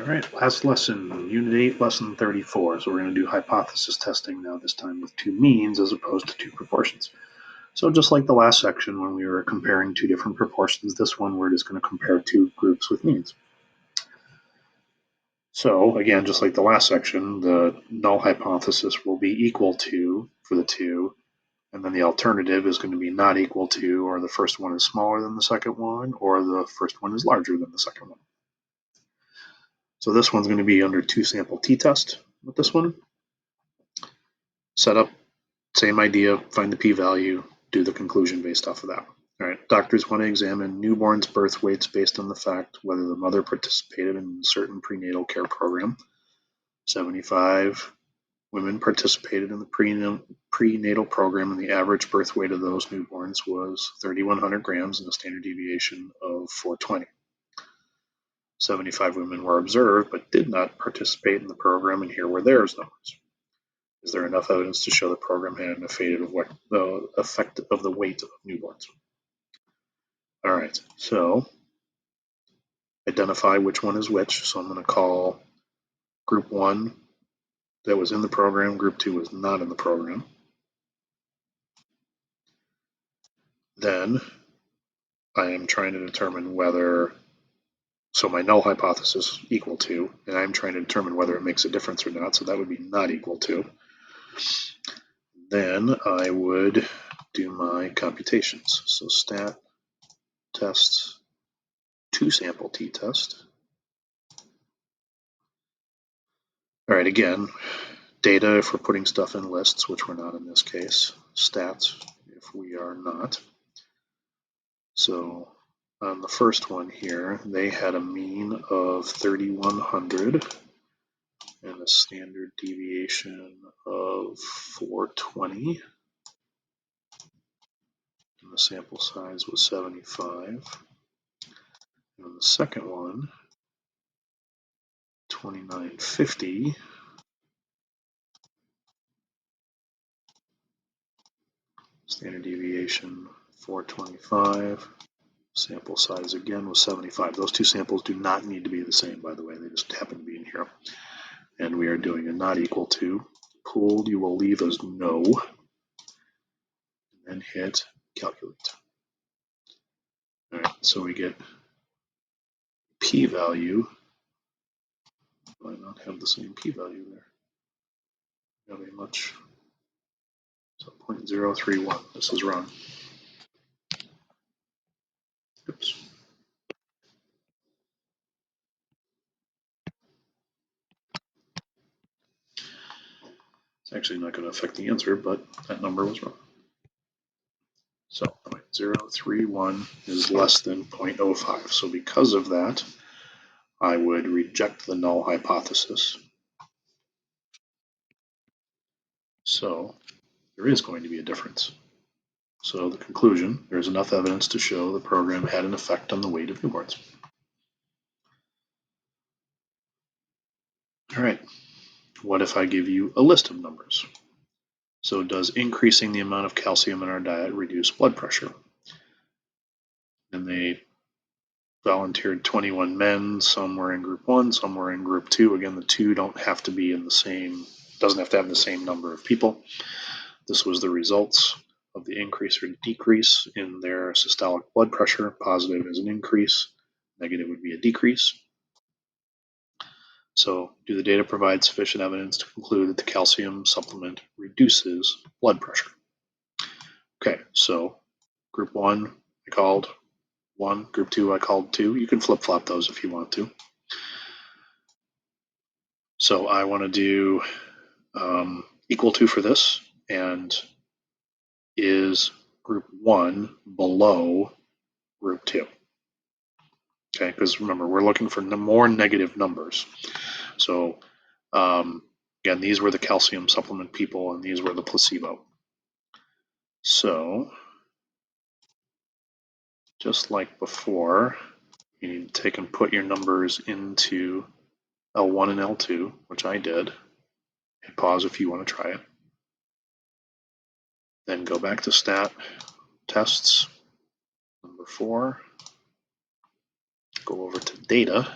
All right, last lesson, Unit 8, Lesson 34. So we're going to do hypothesis testing now, this time with two means as opposed to two proportions. So just like the last section when we were comparing two different proportions, this one we're just going to compare two groups with means. So again, just like the last section, the null hypothesis will be equal to for the two, and then the alternative is going to be not equal to, or the first one is smaller than the second one, or the first one is larger than the second one. So this one's going to be under two sample t-test with this one. Setup, same idea, find the p-value, do the conclusion based off of that. All right, doctors want to examine newborns' birth weights based on the fact whether the mother participated in a certain prenatal care program. 75 women participated in the prenatal program, and the average birth weight of those newborns was 3,100 grams and a standard deviation of 420. 75 women were observed but did not participate in the program, and here were their numbers. Is there enough evidence to show the program had an effect of the weight of newborns? All right, so identify which one is which. So I'm going to call group 1 that was in the program, group 2 was not in the program. Then I am trying to determine whether, so my null hypothesis equal to, and I'm trying to determine whether it makes a difference or not, so that would be not equal to. Then I would do my computations. So stat test two sample t-test. All right, again, data if we're putting stuff in lists, which we're not in this case. Stats if we are not. So on the first one here, they had a mean of 3,100 and a standard deviation of 420. And the sample size was 75. And the second one, 2950. Standard deviation 425. Sample size again was 75. Those two samples do not need to be the same, by the way. They just happen to be in here. And we are doing a not equal to. Pooled, you will leave as no. And then hit calculate. All right, so we get p-value. Why not have the same p-value there? Not very much. So 0.031. This is wrong. Oops. It's actually not going to affect the answer, but that number was wrong. So 0.031 is less than 0.05. So because of that, I would reject the null hypothesis. So there is going to be a difference. So the conclusion, there's enough evidence to show the program had an effect on the weight of newborns. All right, what if I give you a list of numbers? So does increasing the amount of calcium in our diet reduce blood pressure? And they volunteered 21 men, some were in group 1, some were in group 2. Again, the two don't have to be in the same, doesn't have to have the same number of people. This was the results of the increase or decrease in their systolic blood pressure. Positive is an increase, negative would be a decrease. So do the data provide sufficient evidence to conclude that the calcium supplement reduces blood pressure? Okay, so group 1 I called 1, group 2 I called 2. You can flip-flop those if you want to. So I want to do equal to for this, and is group 1 below group 2? Okay, because remember, we're looking for more negative numbers. So again, these were the calcium supplement people, and these were the placebo. So just like before, you need to take and put your numbers into L1 and L2, which I did. Hit pause if you want to try it. Then go back to stat tests, number 4. Go over to data.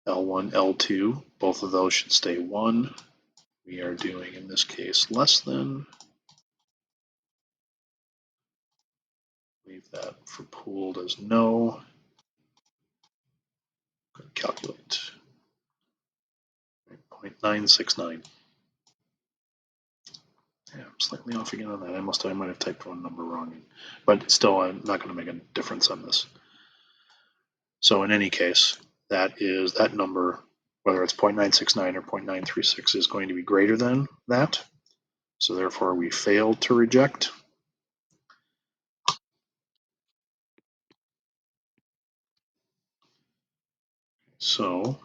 L1, L2, both of those should stay 1. We are doing, in this case, less than. Leave that for pooled as no. Calculate. 0.969. Yeah, I'm slightly off again on that. I might have typed one number wrong, but still, I'm not going to make a difference on this. So in any case, that number, whether it's 0.969 or 0.936, is going to be greater than that. So therefore, we failed to reject. So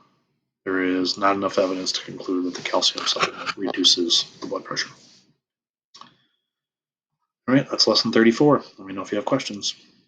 there is not enough evidence to conclude that the calcium supplement reduces the blood pressure. All right, that's lesson 34. Let me know if you have questions.